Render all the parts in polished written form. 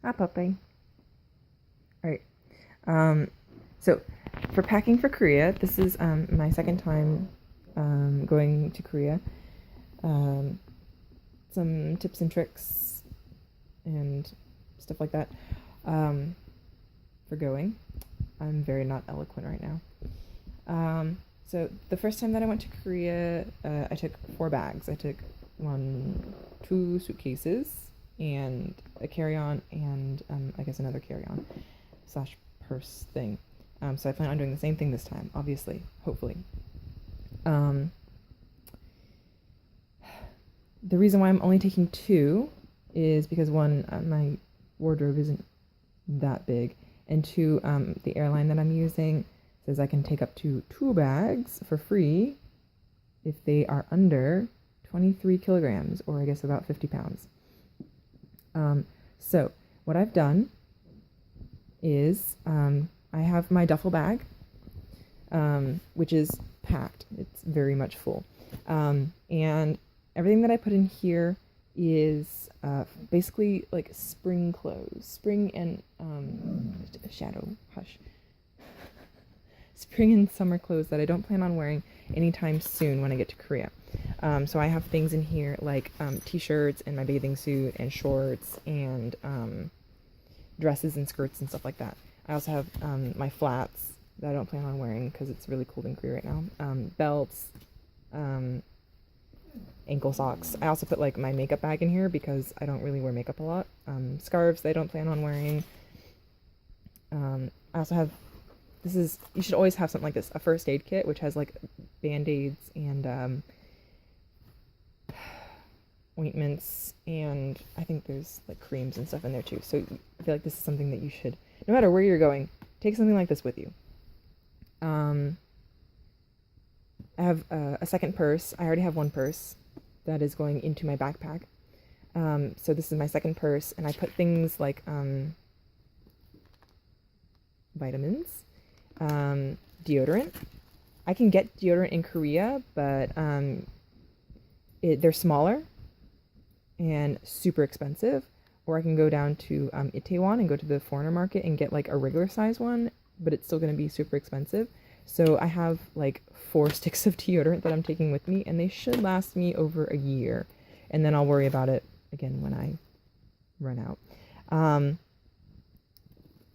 Hi, puppy. All right. So for packing for Korea, this is my second time going to Korea. Um, some tips and tricks and stuff like that for going. I'm very not eloquent right now. So the first time that I went to Korea, I took 4 bags. I took 2 suitcases and a carry-on and I guess another carry-on slash purse thing. So I plan on doing the same thing this time, obviously, hopefully. Um, the reason why I'm only taking 2 is because one, my wardrobe isn't that big, and 2, the airline that I'm using says I can take up to 2 bags for free if they are under 23 kilograms, or I guess about 50 pounds. So what I've done is I have my duffel bag, which is packed. It's very much full. And everything that I put in here is basically like spring clothes. Spring and shadow, hush. Spring and summer clothes that I don't plan on wearing anytime soon when I get to Korea. So I have things in here like t-shirts and my bathing suit and shorts and dresses and skirts and stuff like that. I also have my flats that I don't plan on wearing because it's really cold in Korea right now. Belts, ankle socks. I also put like my makeup bag in here because I don't really wear makeup a lot. Scarves that I don't plan on wearing. I also have, you should always have something like this, a first aid kit, which has like band-aids and ointments, and I think there's like creams and stuff in there too. So I feel like this is something that you should, no matter where you're going, take something like this with you. I have a second purse. I already have one purse that is going into my backpack. So this is my second purse, and I put things like vitamins, deodorant. I can get deodorant in Korea, but they're smaller and super expensive. Or I can go down to Itaewon and go to the foreigner market and get like a regular size one, but it's still going to be super expensive. So I have like 4 sticks of deodorant that I'm taking with me, and they should last me over a year. And then I'll worry about it again when I run out. And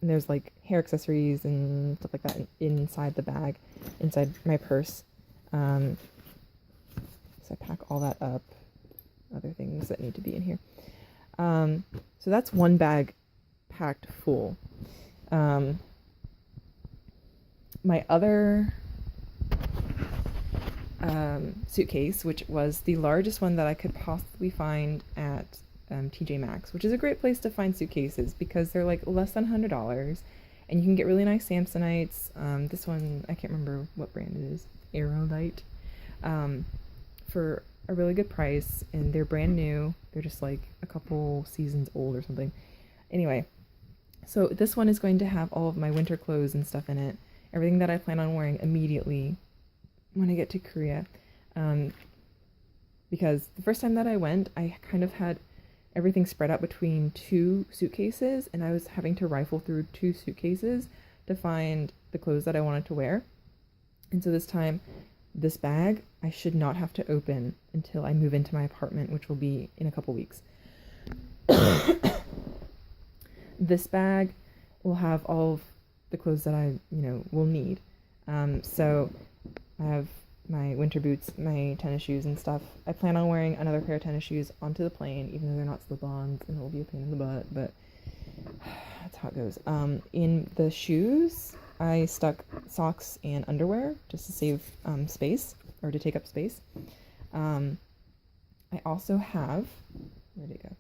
there's like hair accessories and stuff like that inside the bag, inside my purse. So I pack all that up. Other things that need to be in here. So that's 1 bag packed full. My other suitcase, which was the largest one that I could possibly find at TJ Maxx, which is a great place to find suitcases because they're like less than $100 and you can get really nice Samsonites. This one, I can't remember what brand it is, Aerolite, for a really good price, and they're brand new. They're just like a couple seasons old or something. Anyway, so this one is going to have all of my winter clothes and stuff in it, everything that I plan on wearing immediately when I get to Korea. Because the first time that I went, I kind of had everything spread out between 2 suitcases, and I was having to rifle through 2 suitcases to find the clothes that I wanted to wear. And so this time, this bag I should not have to open until I move into my apartment, which will be in a couple weeks. This bag will have all of the clothes that I, will need. So I have my winter boots, my tennis shoes and stuff. I plan on wearing another pair of tennis shoes onto the plane, even though they're not slip-ons and it will be a pain in the butt, but that's how it goes. In the shoes, I stuck socks and underwear just to save space, or to take up space. I also have, where'd it go?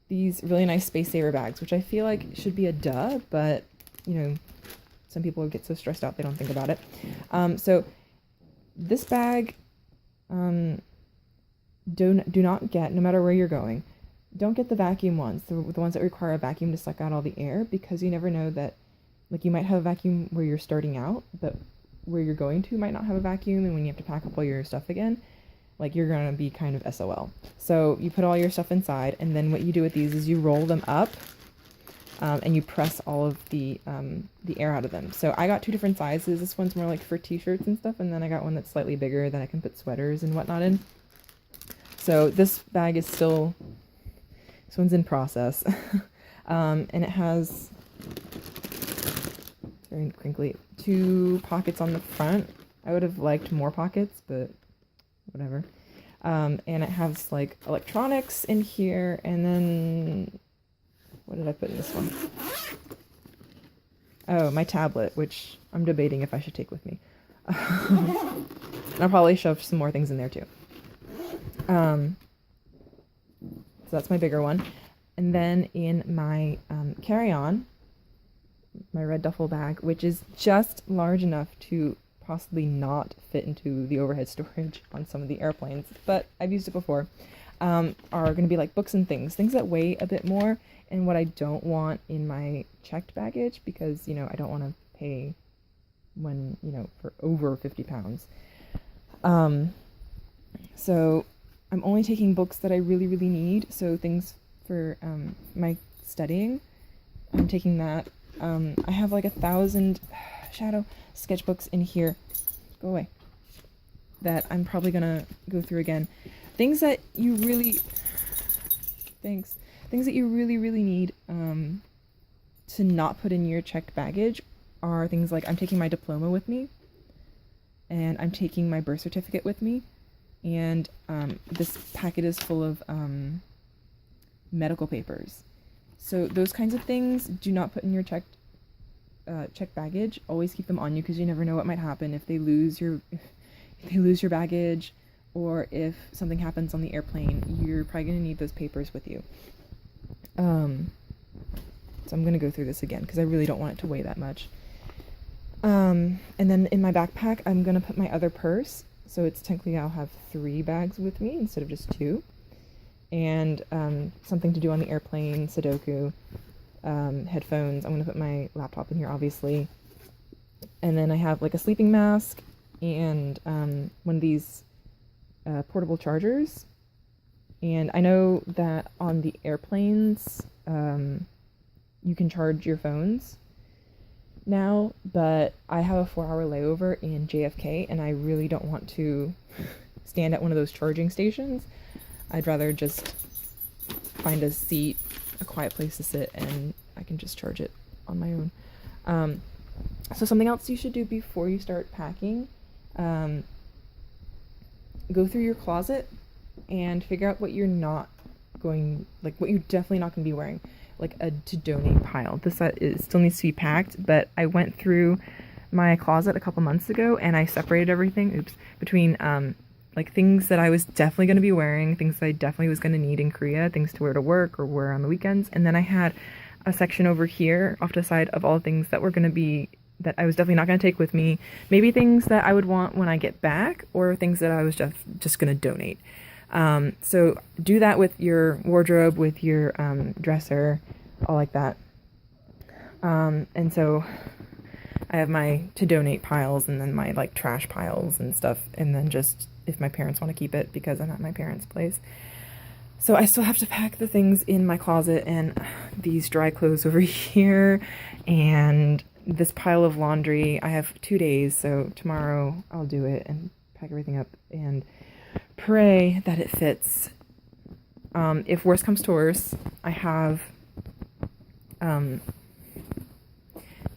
These really nice space saver bags, which I feel like should be a duh, but some people get so stressed out they don't think about it. So this bag, do not get, no matter where you're going, don't get the vacuum ones, the ones that require a vacuum to suck out all the air, because you never know that, like, you might have a vacuum where you're starting out, but where you're going to might not have a vacuum, and when you have to pack up all your stuff again, like you're gonna be kind of SOL. So you put all your stuff inside, and then what you do with these is you roll them up, and you press all of the air out of them. So I got 2 different sizes. This one's more like for t-shirts and stuff, and then I got one that's slightly bigger that I can put sweaters and whatnot in. So this bag is still, this one's in process. And it has, it's very crinkly, 2 pockets on the front. I would have liked more pockets, but whatever. And it has like electronics in here, and then what did I put in this one? Oh, my tablet, which I'm debating if I should take with me. And I'll probably shove some more things in there too. So that's my bigger one. And then in my carry-on, my red duffel bag, which is just large enough to possibly not fit into the overhead storage on some of the airplanes, but I've used it before, are going to be like books and things that weigh a bit more, and what I don't want in my checked baggage, because, you know, I don't want to pay when, you know, for over 50 pounds. So I'm only taking books that I really, really need. So things for my studying, I'm taking that. I have like 1,000 shadow sketchbooks in here. Go away. That I'm probably gonna go through again. Things that you really, thanks. Things that you really, really need to not put in your checked baggage are things like, I'm taking my diploma with me, and I'm taking my birth certificate with me, and this packet is full of medical papers. So those kinds of things do not put in your checked baggage. Always keep them on you, because you never know what might happen if they lose your baggage, or if something happens on the airplane. You're probably going to need those papers with you. So I'm going to go through this again because I really don't want it to weigh that much. And then in my backpack, I'm going to put my other purse. So it's technically, I'll have 3 bags with me instead of just 2. And something to do on the airplane, Sudoku, headphones. I'm going to put my laptop in here, obviously. And then I have like a sleeping mask and one of these portable chargers. And I know that on the airplanes, you can charge your phones now, but I have a 4-hour layover in JFK, and I really don't want to stand at one of those charging stations. I'd rather just find a seat, a quiet place to sit, and I can just charge it on my own. So something else you should do before you start packing, go through your closet and figure out what you're not going, like what you're definitely not going to be wearing, like a to donate pile. This still needs to be packed, but I went through my closet a couple months ago and I separated everything, between like things that I was definitely going to be wearing, things that I definitely was going to need in Korea, things to wear to work or wear on the weekends. And then I had a section over here off to the side of all things that were going to be, that I was definitely not going to take with me. Maybe things that I would want when I get back, or things that I was just going to donate. So do that with your wardrobe, with your dresser, all like that. And so I have my to donate piles, and then my like trash piles and stuff, and then just if my parents want to keep it, because I'm at my parents' place. So I still have to pack the things in my closet, and these dry clothes over here, and this pile of laundry. I have 2 days, so tomorrow I'll do it and pack everything up and pray that it fits. If worse comes to worse, I have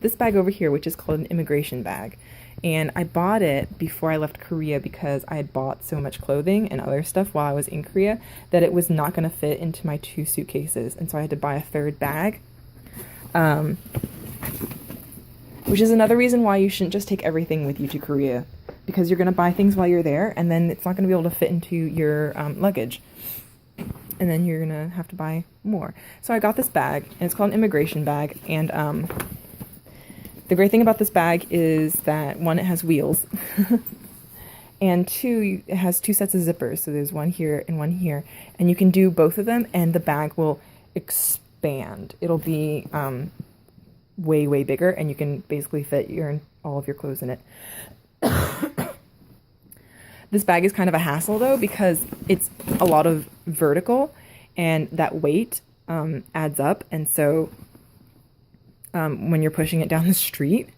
this bag over here, which is called an immigration bag. And I bought it before I left Korea because I had bought so much clothing and other stuff while I was in Korea that it was not going to fit into my 2 suitcases. And so I had to buy a 3rd bag. Which is another reason why you shouldn't just take everything with you to Korea, because you're going to buy things while you're there, and then it's not going to be able to fit into your luggage. And then you're going to have to buy more. So I got this bag, and it's called an immigration bag. And the great thing about this bag is that, 1, it has wheels. And 2, it has 2 sets of zippers. So there's one here and one here. And you can do both of them, and the bag will expand. It'll be way, way bigger, and you can basically fit all of your clothes in it. This bag is kind of a hassle though, because it's a lot of vertical and that weight adds up. And so when you're pushing it down the street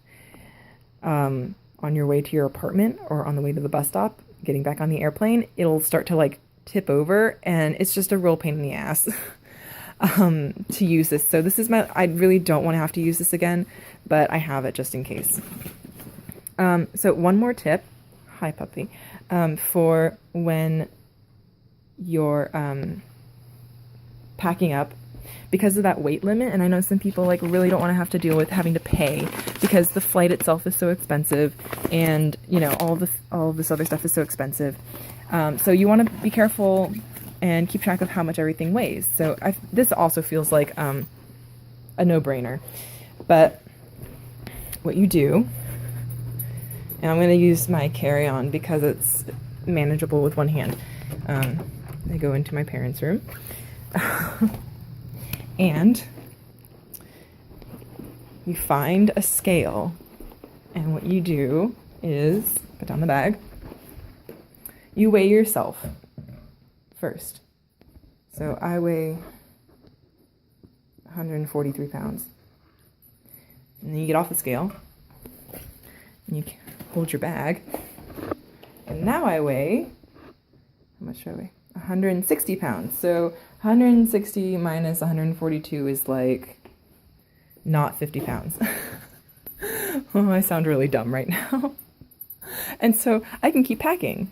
on your way to your apartment or on the way to the bus stop, getting back on the airplane, it'll start to like tip over, and it's just a real pain in the ass to use this. So this is I really don't want to have to use this again, but I have it just in case. So one more tip, hi puppy, for when you're packing up, because of that weight limit, and I know some people like really don't want to have to deal with having to pay because the flight itself is so expensive, and you know all of this other stuff is so expensive. So you want to be careful and keep track of how much everything weighs. So this also feels like a no-brainer, but what you do, and I'm going to use my carry-on because it's manageable with one hand. I go into my parents' room. And you find a scale, and what you do is put down the bag. You weigh yourself first. So I weigh 143 pounds. And then you get off the scale, and you hold your bag. And now I weigh, how much do I weigh? 160 pounds. So 160 minus 142 is like not 50 pounds. Oh, I sound really dumb right now. And so I can keep packing.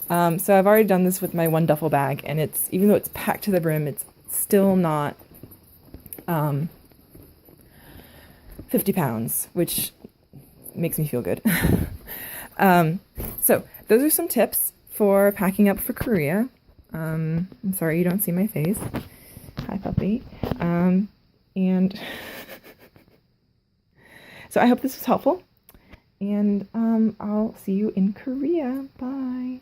So I've already done this with my one duffel bag, and it's, even though it's packed to the brim, it's still not 50 pounds, which makes me feel good. So those are some tips for packing up for Korea. I'm sorry you don't see my face. Hi, puppy. And so I hope this was helpful, and I'll see you in Korea. Bye.